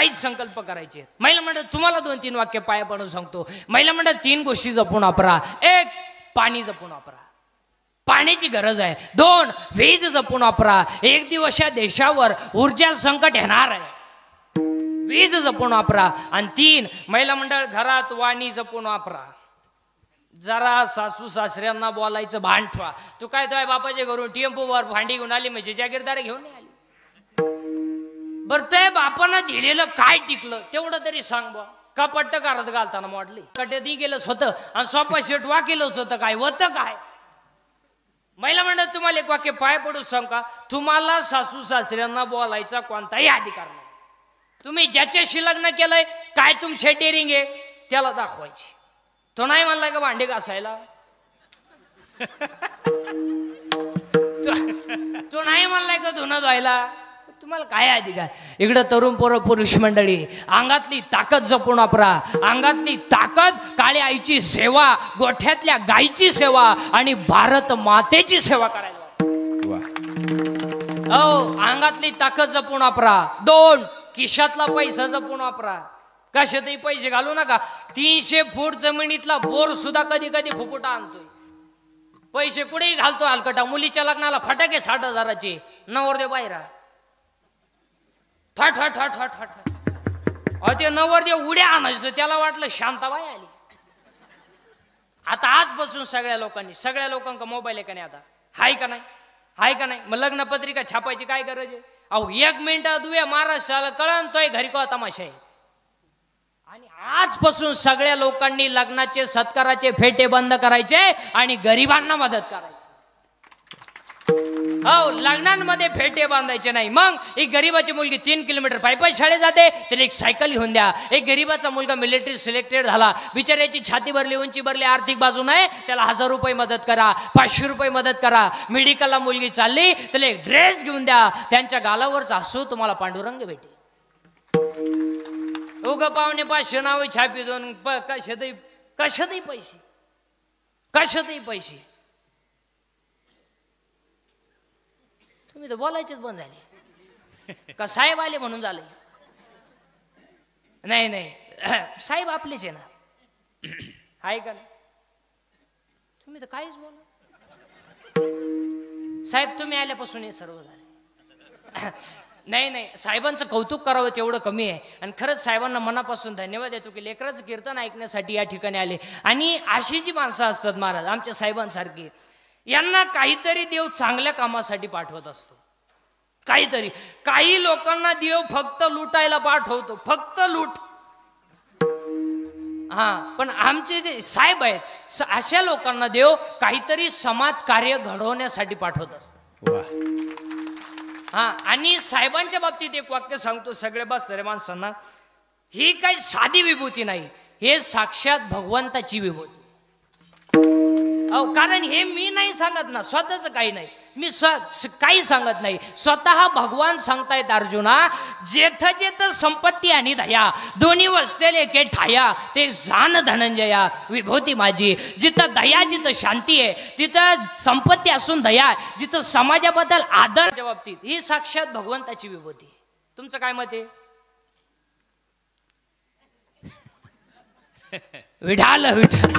काहीच संकल्प करायचे. महिला मंडळ तुम्हाला 2-3 वाक्य पाया पडून सांगतो. महिला मंडळ 3 गोष्टी जपून वापरा. 1 पाणी जपून वापरा, पाण्याची गरज आहे. 2 वीज जपून वापरा. एक दिवस या देशावर ऊर्जा संकट येणार आहे, वीज जपून वापरा. आणि 3 महिला मंडळ घरात वाणी जपून वापरा. जरा सासू सासऱ्यांना बोलायचं भान ठेवा. तू काय तुझ्या बापाच्या घरून टेम्पोवर भांडी घेऊन आली म्हणजे जागीरदार घेऊन नाही आली. बरं ते बापानं दिलेलं काय टिकलं तेवढं तरी सांग बा. कपट्ट करत घालताना मोडली कट्यातही गेलंच होतं आणि सोपा शेट वा केलंच होतं. काय होतं काय? महिला मंडळ तुम्हाला एक वाक्य पाय पडू सांग का, तुम्हाला सासू सासऱ्यांना बोलायचा कोणताही अधिकार नाही. तुम्ही ज्याच्याशी लग्न केलंय काय तुमचे डेअरिंग आहे त्याला दाखवायची. तो नाही म्हणलाय का भांडे घासायला, तो नाही म्हणलाय का धुणं धुवायला, तुम्हाला काय अधिकार? इकडं तरुण पोरं पुरुष मंडळी अंगातली ताकद जपून वापरा. अंगातली ताकद काळ्या आईची सेवा, गोठ्यातल्या गायीची सेवा आणि भारत मातेची सेवा करायला. हो, अंगातली ताकद जपून वापरा. 2 खिशातला पैसा जपून वापरा. कशातही पैसे घालू नका. 300 फूट जमिनीतला बोर सुद्धा कधी कधी फुकुटा आणतोय. पैसे कुठेही घालतो हलकटा. मुलीच्या लग्नाला फटाके 60,000चे, नवरदेव बाहेर ठट ठट ठट ठट ठट. ते नवरदेव उड्या आणायचं, त्याला वाटलं शांताबाई आली. आता आजपासून सगळ्या लोकांका मोबाईल आहे का नाही? आता हाय का नाही? हाय का नाही? मग लग्नपत्रिका छापायची काय गरज आहे? अहो 1 मिनिटात दुव्या महाराष्ट्राला कळण तोय घरी को तमाशा आहे. आणि आजपासून सगळ्या लोकांनी लग्नाचे सत्काराचे फेटे बंद करायचे आणि गरिबांना मदत करायची. हो, लग्नांमध्ये फेटे बांधायचे नाही. मग एक गरीबाची मुलगी 3 किलोमीटर पायी शाळेत जाते, त्याला एक सायकल घेऊन द्या. एक गरीबाचा मुलगा मिलिटरी सिलेक्टेड झाला, बिचाऱ्याची छाती भरली, उंची भरली, आर्थिक बाजू नाही, त्याला 1000 रुपये मदत करा, 500 रुपये मदत करा. मेडिकलला मुलगी चालली, त्याला एक ड्रेस घेऊन द्या. त्यांच्या गालावरचा हसू तुम्हाला पांडुरंग भेटेल. उग पावणे 500 नाव छापी दोन कशातही पैसे. तुम्ही तर बोलायचेच बंद झाले का? साहेब आले म्हणून झाले? नाही साहेब आपलेच आहे ना, आहे का नाही? तुम्ही तर काहीच बोला. साहेब तुम्ही आल्यापासून हे सर्व झाले. नाही साहेबांचं कौतुक करावं तेवढं कमी आहे. आणि खरंच साहेबांना मनापासून धन्यवाद देतो की लेकराचं कीर्तन ऐकण्यासाठी या ठिकाणी आले. आणि अशी जी माणसं असतात महाराज आमच्या साहेबांसारखी, यांना काहीतरी देव चांगल्या कामासाठी पाठवत असतो. काही लोकांना देव फक्त लुटायला पाठवतो, फक्त लूट. पण आमचे जे साहेब आहेत अशा लोकांना देव काहीतरी समाज कार्य घडवण्यासाठी पाठवत असतो. आणि साहेबांच्या बाबतीत एक वाक्य सांगतो सगळे बस रे माणसांना, ही काही साधी विभूती नाही, हे साक्षात भगवंताची विभूती. कारण हे मी नाही सांगत ना, स्वतःच काही नाही, मी काही सांगत नाही, स्वतः भगवान सांगतायत अर्जुना, जेथ जेथ संपत्ती आणि दया दोन्ही वसेल एके ठाया, ते जाण धनंजया विभूती माझी. जिथं दया जिथं शांती आहे तिथं संपत्ती असून दया, जिथं समाजाबद्दल आदरच्या बाबतीत ही साक्षात भगवंताची विभूती. तुमचं काय मत आहे? विठाल विठाल.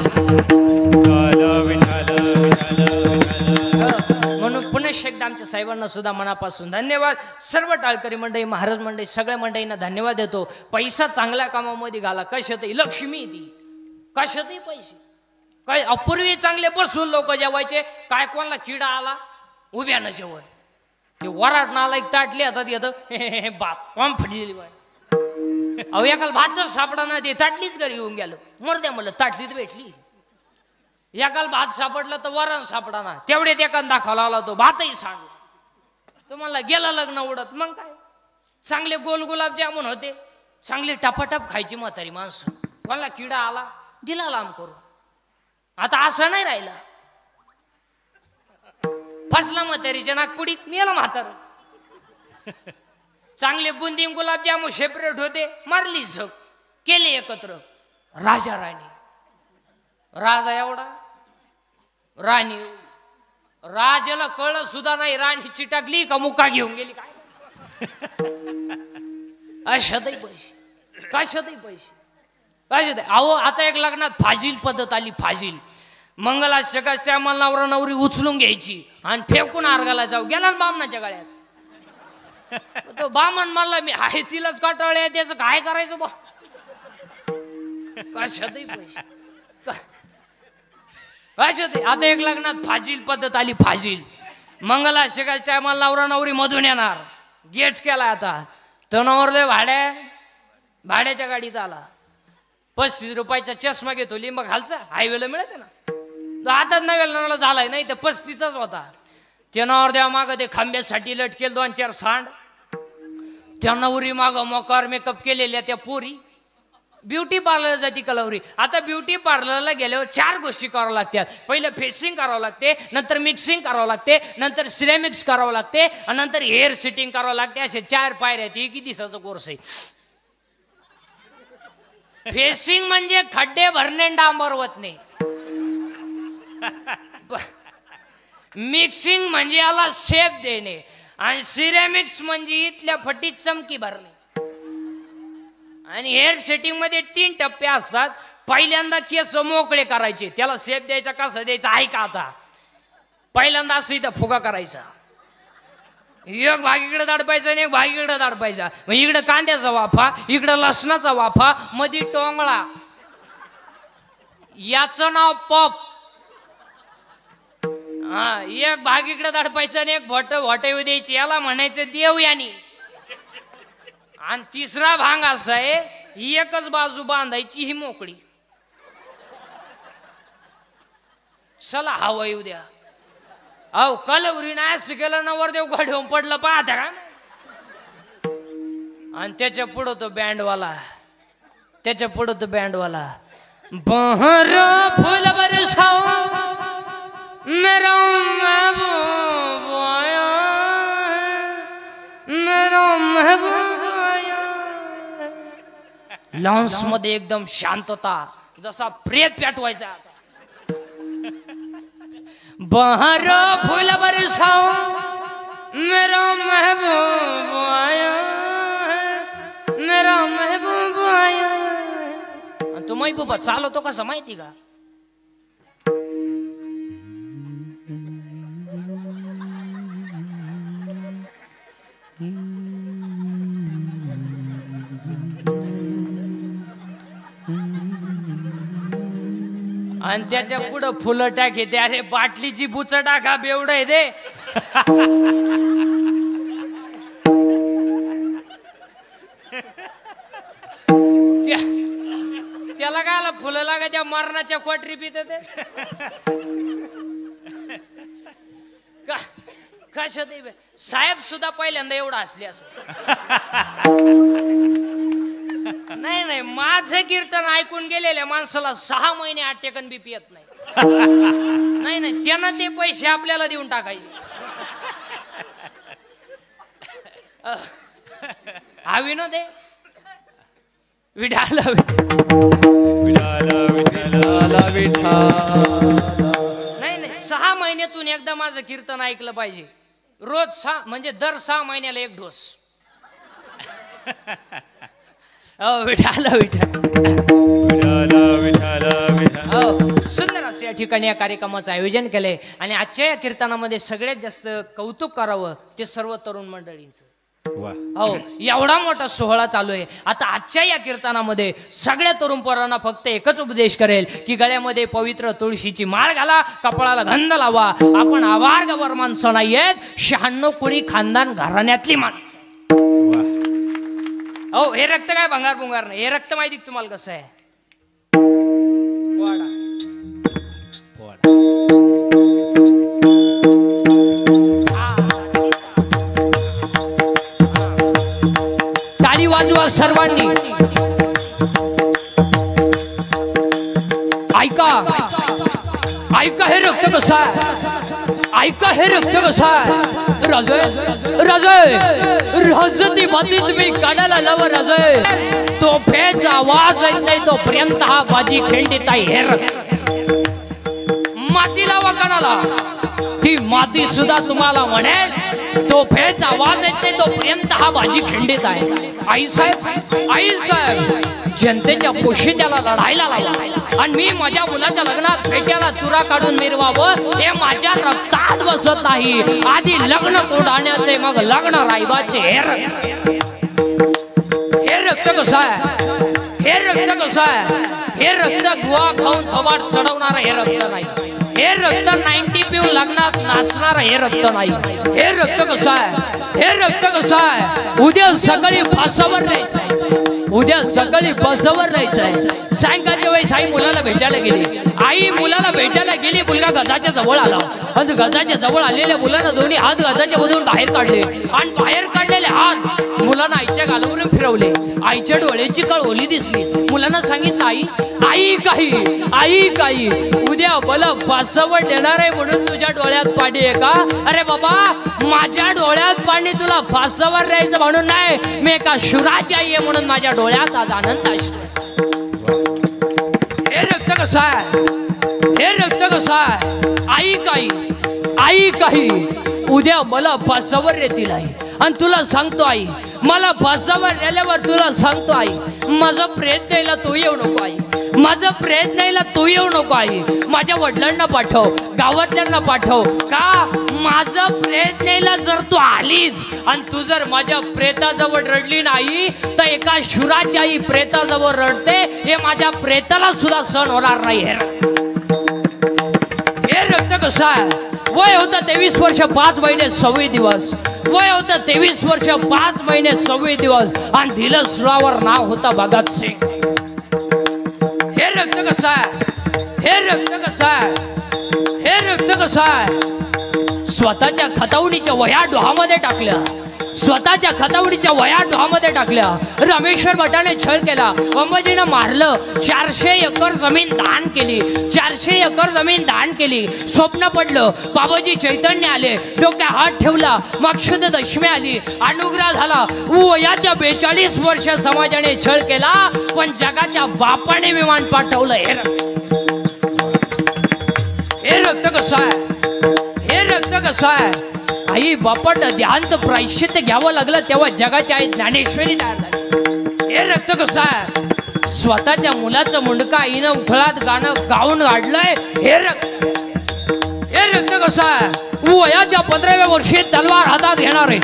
म्हणून पुन्हा एकदा आमच्या साहेबांना सुद्धा मनापासून धन्यवाद. सर्व टाळकरी मंडळी, महाराज मंडळी, सगळ्या मंडळींना धन्यवाद देतो. पैसा चांगल्या कामामध्ये घाला. कशातही लक्ष्मी ती, कशातही पैसे काय. अपूर्वी चांगले बसून लोक जेवायचे, काय कोणाला किडा आला उभ्यानं जेवण, ते वराट नाला एक ताटली हातात येतं, बाप कॉम फडलेली बाय. अहो एकाला भातच सापडा ना, ते ताटलीच घरी येऊन गेलो. मरद्या म्हणलं ताटलीत भेटली. एकाला भात सापडला तर वरण सापडा ना, तेवढे एकानं दाखवला आला तो भातही सांग. तुम्हाला गेला लग्न उडत. मग काय चांगले गोल गुलाबजामुन होते, चांगले टपाटप खायची म्हातारी माणसं. कोणाला किडा आला दिला लांब करू. आता असं नाही राहिलं. फसला म्हातारीच्या नागपुडीत, मेला म्हातार. चांगले बुंदी गुलाबजामू सेपरेट होते, मारली झक, केले एकत्र. राजा राणी, राजा एवढा, राणी. राजाला कळलं सुद्धा नाही, राणी चिटकली का मुका घेऊन गेली काय. अशातही पैसे कशातही पैसे कशात. अहो आता एक लग्नात फाजील पद्धत आली. फाजील मंगलाष्टकाच त्या मला नवरा नवरी उचलून घ्यायची आणि फेकून आर्गाला जाऊ गेला बामणाच्या गळ्यात. तो बामण म्हणला मी आहे तिलाच काटाळे त्याचं काय करायचं बा. कशातही पैसे कशात. आता एक लग्नात फाजील पद्धत आली. फाजील मंगलाष्टकाच त्या मला नवरा नवरी मधून येणार. गेट केला आता तर नवरदेव भाड्याच्या गाडीत आला. 35 रुपयाचा चष्मा घेतो लिंब खालचा हायवेला मिळते ना. तो हातात नव्याला झालाय नाही तर 35च होता. त्या नवरदेवा माग ते खांब्यासाठी लटकेल 2-4 सांड. त्या नवरी माग मोकार मेकअप केलेल्या त्या पोरी. ब्युटी पार्लर जाती कलावरी. आता ब्युटी पार्लरला गेल्यावर 4 गोष्टी करावं लागतात. पहिलं फेसिंग करावं लागते, नंतर मिक्सिंग करावं लागते, नंतर सिरेमिक्स करावं लागते आणि नंतर हेअर सेटिंग करावं लागते. असे 4 पायऱ्या. किती दिवसाचा कोर्स आहे. फेसिंग म्हणजे खड्डे भरणे डांबर वतणे. मिक्सिंग म्हणजे याला शेप देणे आणि सिरेमिक्स म्हणजे इथल्या फटीत चमकी भरणे. आणि हेअर सेटिंग मध्ये 3 टप्पे असतात. पहिल्यांदा केस मोकळे करायचे. त्याला शेप द्यायचा कसा द्यायचा ऐका आता. पहिल्यांदा असं इथं फुगा करायचा. एक भाग इकडे दाडपायचा आणि एक भाग इकडे दाडपायचा. मग इकडे कांद्याचा वाफा, इकडे लसणाचा वाफा, मध्ये टोंगळा. याचं नाव पप. हा एक भाग इकडे दाडपायचा आणि एक वटव द्यायची. याला म्हणायचं देवयानी. आणि तिसरा भाग असा आहे एकच बाजू बांधायची ही मोकळी. चला हवा येऊ द्या. अहो कलवरी नाही असं केलं नवरदेव घडवून पडलं पाहता का. आणि त्याच्या पुढं तो बँडवाला. त्याच्या पुढं तो बँडवाला. बहर फूल बरसाओ मेरा महबूब आया मेरा महबूब आया. लॉन्स मध्ये एकदम शांतता जसा प्रेत पेटवायचा. बहर फूल बरसाओ मेरा महबूब आया मेरा महबूब आया. तो महबूबा चालवतो कसं माहिती का. आणि त्याच्या पुढं फुलं टाके. ते अरे बाटलीची बुच टाका बेवड आहे दे. त्याला काय फुलं लागा त्या मरणाच्या क्वाटरी पित ते. कशा ते साहेब सुद्धा पहिल्यांदा एवढा असले असं. नाही नाही माझं कीर्तन ऐकून गेलेल्या माणसाला 6 महिने अटॅकन बी पियत नाही. नाही नाही त्यानं ते पैसे आपल्याला देऊन टाकायचे. हा विनोद आहे. विठाला नाही नाही 6 महिन्यातून एकदा माझं कीर्तन ऐकलं पाहिजे. रोज 6 म्हणजे दर 6 महिन्याला 1 डोस. विठाला सुंदर असं या ठिकाणी या कार्यक्रमाचं आयोजन केलंय. आणि आजच्या या कीर्तनामध्ये सगळ्यात जास्त कौतुक करावं ते सर्व तरुण मंडळींचं. हो एवढा मोठा सोहळा चालू आहे. आता आजच्या या कीर्तनामध्ये सगळ्या तरुण पोरांना फक्त एकच उपदेश करेल की गळ्यामध्ये पवित्र तुळशीची माळ घाला, कपाळाला गंध लावा. आपण आवारगवर माणसं नाहीयेत. 96 कुणी खानदान घराण्यातली माणसं. हो हे रक्त काय भंगार भुंगार नाही. हे रक्त माहिती तुम्हाला कसं आहे. टाळी वाजवा सर्वांनी. ऐका ऐका हे रक्त कसं आहे. ऐका हे रक्त कसं आहे. राजय राजय राजती माती तुम्ही काढायला लाव. राजय तो फेज आवाज येत नाही तोपर्यंत हा बाजी खंडित आहे. हे रक्त माती लावा कानाला. ती माती सुद्धा तुम्हाला म्हणेल तोफेचा आवाज येत नाही तोपर्यंत हा बाजी खिंडीत आहे. आईसाहेब जनतेच्या पोशित्याला लढायला लावा आणि मी माझ्या मुलाच्या लग्नात फेट्याला तुरा काढून मिरवावं हे माझ्या रक्तात बसत नाही. आधी लग्न कोंडाण्याचे मग लग्न रायबाचे. हे रक्त कसं आहे? हे रक्त कसं आहे? हे रक्त गुवा खाऊन थोबाड सडवणार हे रक्त नाही. हे रक्त 90 पिऊन लग्नात नाचणार हे रक्त नाही. हे रक्त कसं आहे? हे रक्त कसं आहे? उद्या सकाळी फासावर जायचंय. उद्या सकाळी बसवर जायचंय. सायंकाळच्या वेळेस आई मुलाला भेटायला गेली. आई मुलाला भेटायला गेली. मुलगा गजाच्या जवळ आला आणि गजाच्या जवळ आलेल्या मुलानं दोन्ही हात गजाच्या मधून बाहेर काढले आणि बाहेर काढलेले हात मुलानं आईच्या गालावरून फिरवले. आईच्या डोळ्याची कळ ओली दिसली. मुलानं सांगितलं आई आई काही उद्या मला फासावर देणार आहे म्हणून तुझ्या डोळ्यात पाणी आहे का? अरे बाबा माझ्या डोळ्यात पाणी तुला फासावर द्यायचं म्हणून नाही. मी एका शुराची आई आहे म्हणून माझ्या डोळ्यात आज आनंद असतो. हे रक्त कसं आहे? हे रक्त कसं आहे? आई काही उद्या मला फासावर येतील आई. आणि तुला सांगतो आई मला फासावर नेल्यावर तुला सांगतो आई माझं प्रेत द्यायला तू येऊ नको आई. माझं प्रेत द्यायला तू येऊ नको आई. माझ्या वडिलांना पाठव, गावातल्यांना पाठव. का माझं प्रेत द्यायला जर तू आलीच आणि तू जर माझ्या प्रेताजवळ रडली नाही तर एका शुराची आई प्रेताजवळ रडते हे माझ्या प्रेताला सुद्धा सहन होणार नाही. हे रक्त कसं आहे? वय होतं 23 वर्ष 5 महिने 26 दिवस. वय होतं 23 वर्ष 5 महिने 26 दिवस आणि दिलं सुरावर नाव होतं भगतसिंग. हे रक्त कसं आहे? हे रक्त कसं आहे? हे रक्त कसं आहे? स्वतःच्या खतावणीच्या वया डोहामध्ये टाकल्या. स्वतःच्या खतावणीच्या वया डोहामध्ये टाकल्या. रामेश्वर भटाने छळ केला. अंबाजीनं मारलं. 400 एकर जमीन दान केली. 400 एकर जमीन दान केली. स्वप्न पडलं. बाबाजी चैतन्य आले. डोक्या हात ठेवला. मक्षुद दशमी आली. अनुग्रह झाला. वयाच्या 42 वर्ष समाजाने छळ केला पण जगाच्या बापाने विमान पाठवलं. हे रक्त कसं आहे? हे रक्त कसं आहे? आई बापानं ध्यान प्रायश्चित्य घ्यावं लागलं तेव्हा जगाची आई ज्ञानेश्वरी तयार झाली. हे रक्त कसं आहे? स्वतःच्या मुलाचं मुंडका आईनं उथळात गाणं गाऊन काढलंय. हे रक्त कसं आहे? वयाच्या 15व्या वर्षी तलवार हातात घेणारे.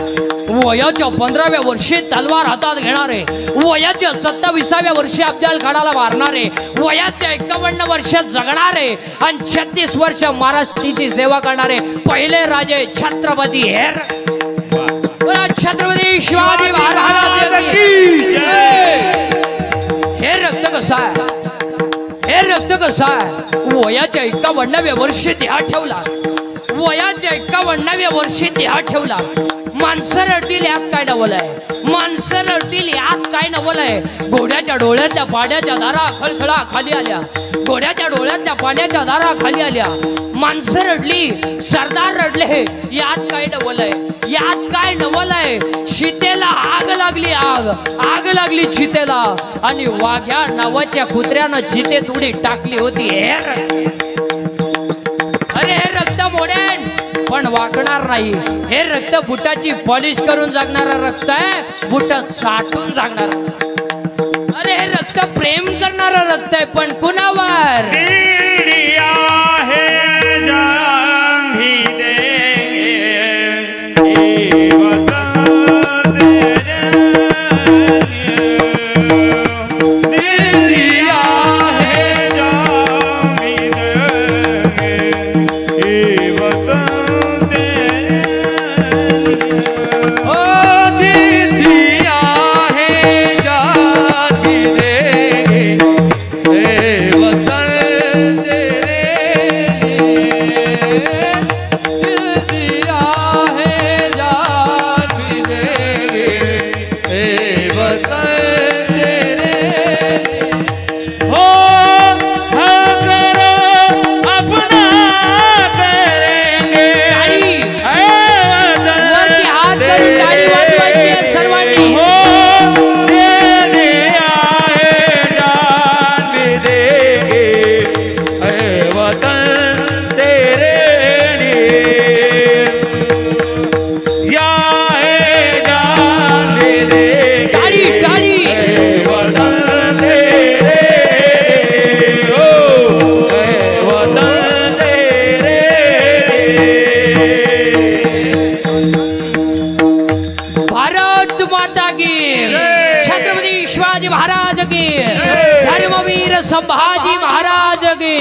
वयाच्या 15व्या वर्षी तलवार हातात घेणारे. वयाच्या 27व्या वर्षी अफजल खानाला मारणारे. वयाच्या 51 वर्ष जगणारे आणि 36 वर्ष महाराष्ट्राची सेवा करणारे पहिले राजे छत्रपती. छत्रपती शिवाजी महाराज. हे रक्त कसं आहे? हे रक्त कसं आहे? वयाच्या 51व्या वर्षी देह ठेवला. वयाच्या 51व्या वर्षी देह ठेवला. माणसं रडतील यात काय नवल आहे? माणसं रडतील यात काय नवल आहे? घोड्याच्या डोळ्यातल्या पाण्याच्या धारा खळखळा खाली आल्या. घोड्याच्या डोळ्यातल्या पाण्याच्या धारा खाली आल्या. माणसं रडली. सरदार रडले. यात काय नवल आहे? यात काय नवल आहे? चितेला आग लागली. आग लागली चितेला आणि वाघ्या नावाच्या कुत्र्यानं चितेत उडी टाकली होती. अरे हे रक्त मोडेन पण वाकणार नाही. हे रक्त बुटाची पॉलिश करून जागणारा रक्त आहे. बुटात साठून जागणार. अरे हे रक्त प्रेम करणारा रक्त आहे पण कुणावर? वतन माता की, छत्रपती शिवाजी महाराज की, धर्मवीर संभाजी महाराज की।